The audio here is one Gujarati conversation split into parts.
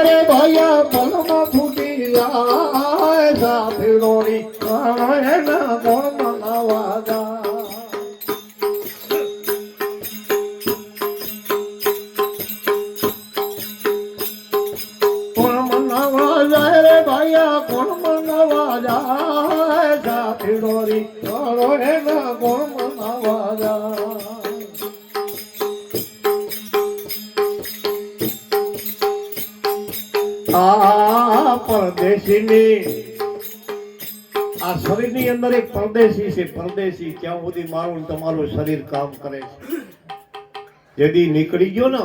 રે ભાયા પલમાં ફૂટી જાય સાફીડોરી એના કોણ મનાવા જાય કોણ મનાવા જાય રે ભાયા કોણ મનાવા જાય સાફીડોરી એના કોણ મનાવા જાય પરદેશીની આ શરીરની અંદર એક પરદેશી છે પરદેશી ક્યાં સુધી મારું તમારું શરીર કામ કરે છે જેથી નીકળી ગયો ને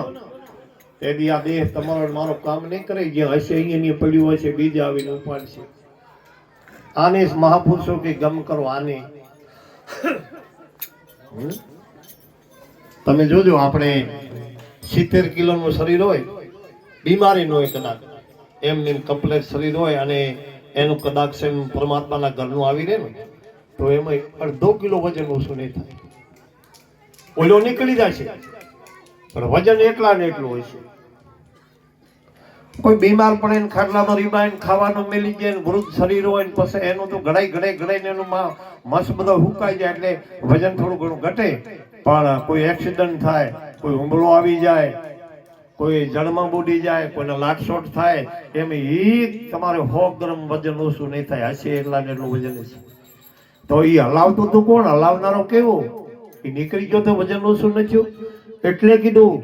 તેથી આ દેહ તમારો મારો કામ નહીં કરે જ્યાં હશે અહીંયા પડ્યું હશે બીજા આવીને ઉપાડશે આને મહાપુરુષો કે ગમ કરો આને તમે જોજો આપણે 70 કિલોનું શરીર હોય બીમારી નો હોય કદાચ એમને કમ્પ્લેટ શરીર હોય અને એનું કદાચ પરમાત્માના ઘરનું આવી રહે ને તો એમાં 1.5 કિલો વજન ઓછું નહીં થાય ઓલો નીકળી જશે પણ વજન એટલા ને એટલું હોય છે કોઈ બીમાર પડે ને ખાટલામાં રીબાઈને ખાવાનું મેલી જાય ને વૃદ્ધ શરીર હોય ને પછી એનું તો ઘડાઈને એનું મસ બધો હુકાઈ જાય એટલે વજન થોડું ઘણું ઘટે પણ કોઈ એક્સિડન્ટ થાય કોઈ હુમલો આવી જાય કોઈ જળમાં બુડી જાય કોઈને લાટશોટ થાય એમ તમારે 100 ગ્રામ વજન ઓછું નહીં થાય હશે એટલા ને એટલું વજન છે તો એ હલાવતું તો કોણ હલાવનારો કેવો એ નીકળી ગયો તો વજન ઓછું નથી એટલે કીધું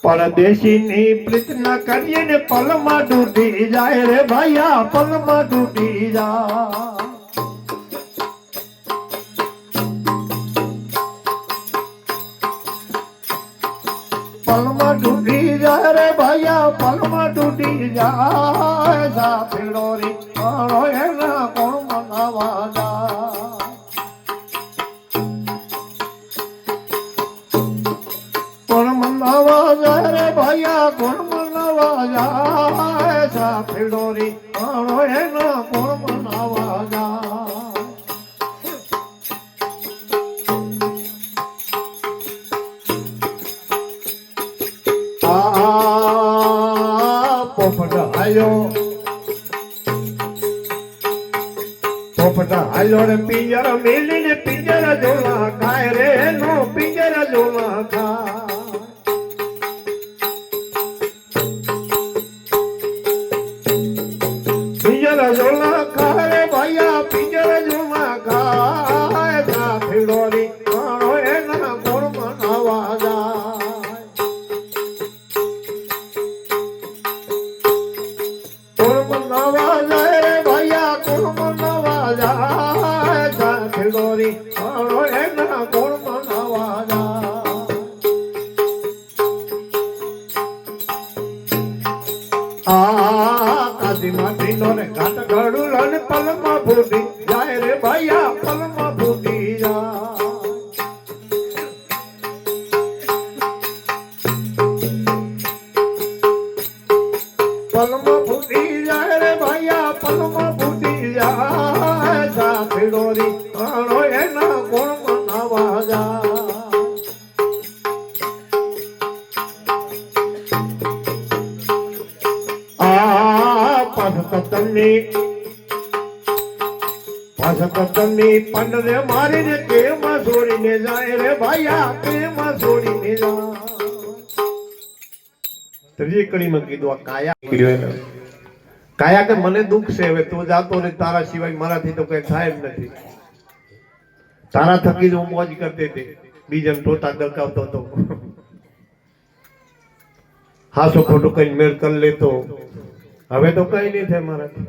પરદેશીની પ્રીત ના કરીએ ને પલમાં તૂટી જાય રે ભાઈયા પલમાં તૂટી જાય પલમાં તૂટી જાય રે ભાઈયા પલમાં તૂટી જાય સાફીડોરી એના કોણ મનાવા જાય કોણ મનાવા જાય રે ભાઈયા કોણ મનાવા જાય સાફીડોરી એના કોણ મનાવા જાય પોપટ હાલો રે પિંજર મેલીને પિંજર જોલા ખાય રે નો પિંજર જોલા ખાય પિંજર જોલા ખાય રે ભાઈયા પિંજર જોલા ખાય સાફીડોરી એના કોણ મનાવા જાય કોણ મનાવા જાય રે ભાઈયા કોણ મનાવા જાય સાફીડોરી એના કોણ મનાવા જાય કાશીમાંથી નો રે ઘાટ ઘડું લને પલમાં ફૂટી જાય રે ભાઈયા પલમાં ફૂટી જાય પલમાં ફૂટી જાય રે ભાઈયા પલમાં ફૂટી જાય સાફીડોરી એના કોણ મનાવા જાય પાસકતની પંડને મારીને કેમાં છોડીને જાય રે ભાઈયા કેમાં છોડીને જાય ત્રીજી કડીમાં કીધું આ કાયા કીધું કાયા કે મને દુઃખ છે હવે તું જાતો રે તારા સિવાય મારાથી તો કઈ થાય જ નથી તારા થકી જ હું મોજ કરતી હતી બીજાને ટોટા દરકાવતો હતો હાસો ખોટું કઈ મેળ કરી લેતો હવે તો કઈ નહીં થાય મારાથી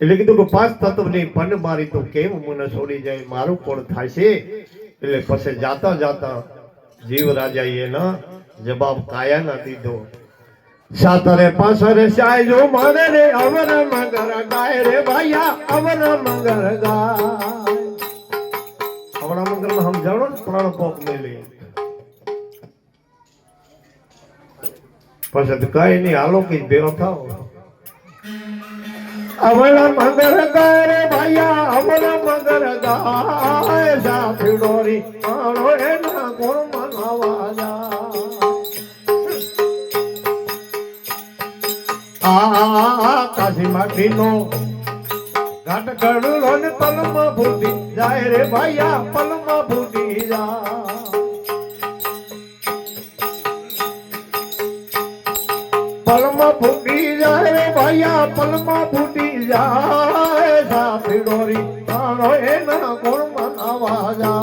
એટલે કીધું કે 5 તત્વની પંડ મારી તો કેમ મને છોડી જાય મારું કોણ થાય એટલે પછી જાતા જાતા જીવ રાજાએ એના જવાબ કાયા ના દીધો સાતરે પાસરે સાયજો મારે રે અવર મંગર ગાય રે ભાઈયા અવર મંગર ગાય અવર મંગર માં સમજાણો ને પ્રાણ પોક મેલી પછી કઈ નહીં હાલો કઈ ભેરો થાવ અવર મંગર ગાય રે ભાઈયા અવર મંગર ગાય સાફીડોરી એના કોણ મનાવા જાય આ કાશી માટીનો ઘાટ ગળુલો ને પલમાં ફૂટી જાય રે ભાઈયા પલમાં ફૂટી જાય પલમાં ફૂટી જાય રે ભાઈયા પલમાં ફૂટી જાય સાથી ડોરી તારો એના ગુણ મનાવા જા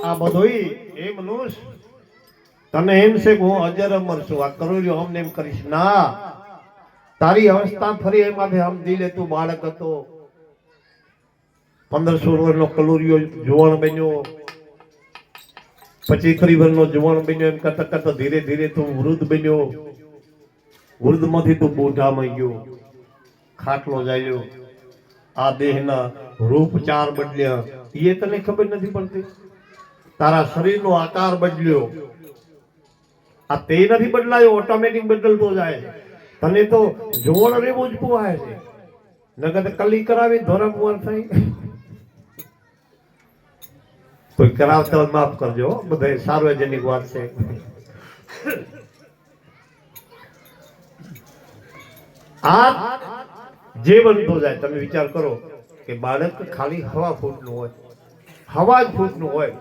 આ બધુંય એમ નું તને એમ છે કે હું અજર અમર છું આ કરું રહ્યો અમને એમ કરીશ ના તારી અવસ્થા ફરી એમાંથી આમ દિલે તું બાળક હતો 1500 વર્ષનો કલુરિયો જુવાન બન્યો 25 વર્ષનો જુવાન બન્યો એમ કરતા કરતા ધીરે ધીરે તું વૃદ્ધ બન્યો વૃદ્ધ માંથી તું બોઢામાં ગયો ખાટલો જાયો આ દેહના રૂપ ચાર બદલ્યા એ તને ખબર નથી પડતી તારા શરીરનો આકાર બદલ્યો આ તે નથી બદલાયો ઓટોમેટિક બદલતો જાય તને તો જોણ રેવું જ પોહાય છે નગર કલી કરાવી ધોરમવાર થઈ કોઈ કરાવતા હોય માફ કરજો બધા સાર્વજનિક વાત છે આ જે બનતો જાય તમે વિચાર કરો કે બાળક ખાલી હવા ફૂટનું હોય હવા જ ફૂટનું હોય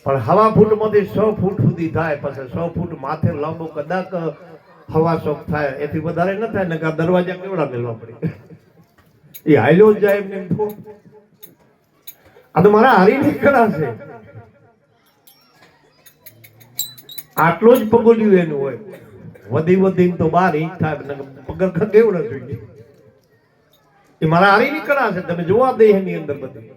પણ હવા ફૂટ માંથી 100 ફૂટ સુધી થાય પછી 100 ફૂટ માથે લાંબો કદાચ હવા શોખ થાય એથી વધારે ન થાય ને દરવાજા કેવડા મેળવા પડે એ હાલ્યો જ જાય એમને તો આ તો મારા હારી નીકળા છે આટલો જ પગોલ્યું એનું હોય વધી વધીને તો 12 ઇંચ થાય પગરખા કેવડા જોઈએ એ મારા હારી નીકળા છે તમે જોવા દે એની અંદર બધી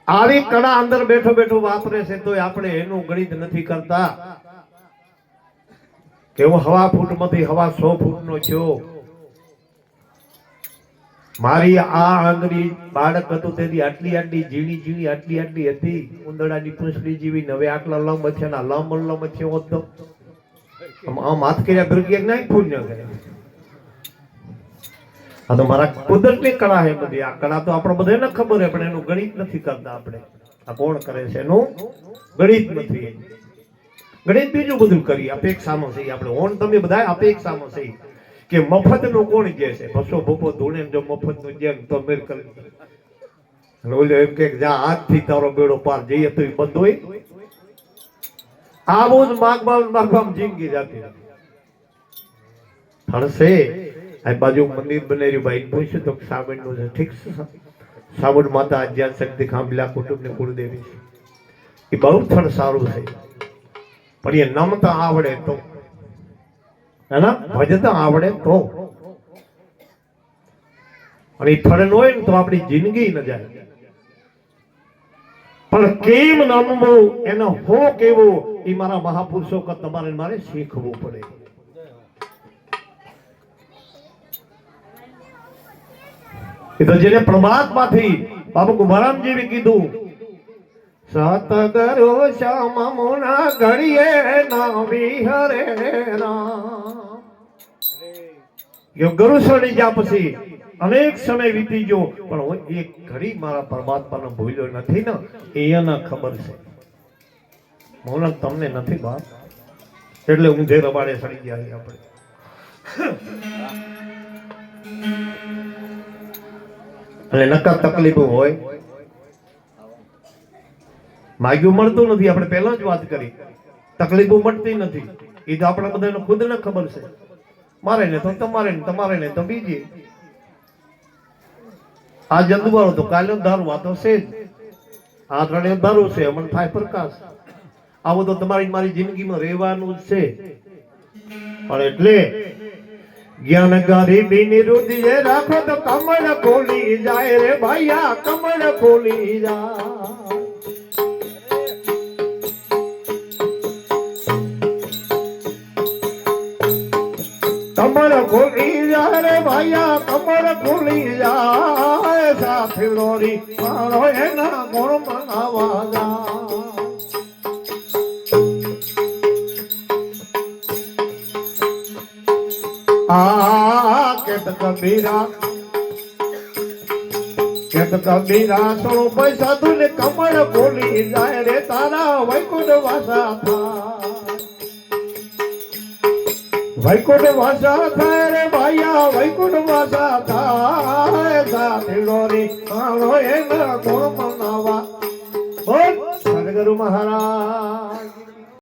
આવી કડા અંદર બેઠો બેઠો વાપરે છે તો આપણે એનું ગણિત નથી કરતા કે હું હવા ફૂટ માંથી હવા 100 ફૂટ નો થયો મારી આ આંગળી બાળક હતું તેથી આટલી આટલી ઝીણી ઝીણી આટલી આટલી હતી ઉંદરડાની પૂંછડી જેવી હવે આટલા લંબ છે ના લંબ થયો હોત તો આમ હાથ કર્યા ભરગી ના પુણ્ય કરે આ તો મારા કુદરતની કળા છે બધી આ કળા તો આપણે બધાને ખબર છે પણ એનું ગણિત નથી કરતા આપણે આ કોણ કરે છે એનું ગણિત નથી ગણિત બીજું બધું કરી અપેક્ષામાં છે આપણે ઓન તમે બધા અપેક્ષામાં છે કે મફત નું કોણ જે છે બસો ભૂપો ધૂણે જો મફત નું જેમ તો મેર કરી ઓલો એમ કે જા હાથથી તારો બેડો પાર જઈએ તો એ બંધ હોય આવું જ માગવામાં જિંદગી જાતી થણશે આ બાજુ મંદિર બનાવ્યું ભાઈ પૂછ્યું તો સાવણ નું છે ઠીક છે સાવણ માતા અજ્ઞાન શક્તિ ખાંભલા કુટુંબ ને કુળદેવી છે એ બહુ થણ સારું છે પણ એ નમતા આવડે તો એના ભજતા આવડે તો અને એ થણ હોય ને તો આપણી જિંદગી ન જાય પણ કેમ નમવું એનો હો કેવો એ મારા મહાપુરુષો કે તમારે મારે શીખવું પડે એ તો જેને પરમાત્માથી બાબુ કુમારામ જેવી કીધું સતગરો શ્યામ મોના ઘડીએ ના વિહરે રામ યો ગુરુ શરણી ગયા પછી અનેક સમય વીતી ગયો પણ હું એક ઘડી મારા પરમાત્માનો ભૂલ્યો નથી ને એને ખબર છે મોના તમને નથી બાપ એટલે ઊંધે રબાડે સડી ગયા આપણે અને નકર તકલીફો હોય માગ્યું મળતું નથી આપણે પહેલા જ વાત કરી તકલીફો મળતી નથી એ તો આપણા બધાને ખુદને ખબર છે મારે ને તો તમારે ને તમારે ને તો બીજી આ જંદુવાળો તો કાલે દારૂ આ તો છે જ આ ત્રણે દારૂ છે અમને થાય પ્રકાશ આવું તો તમારી મારી જિંદગીમાં રહેવાનું જ છે પણ એટલે જ્ઞાન ગરીબી નિરુદ્ધિએ રાખો તો કમળ ખોલી જાય રે ભાઈયા કમળ ખોલી જાય કમળ ખોલી જાય રે ભાઈયા કમળ ખોલી જાય સાથે લોરી મારો એના ગુણ મનાવા જાય આ કેત કબીરા કેતકા બીરા સોળો પૈસા તું ને કમળ બોલી જાય રે તારા વૈકુંઠ વાસા થાય વૈકુંઠ વાસા થાય રે ભાઈયા વૈકુંઠ વાસા થાય સાથીડો રે આનો એના ગુણ મનાવા બોલ સદગુરુ મહારાજ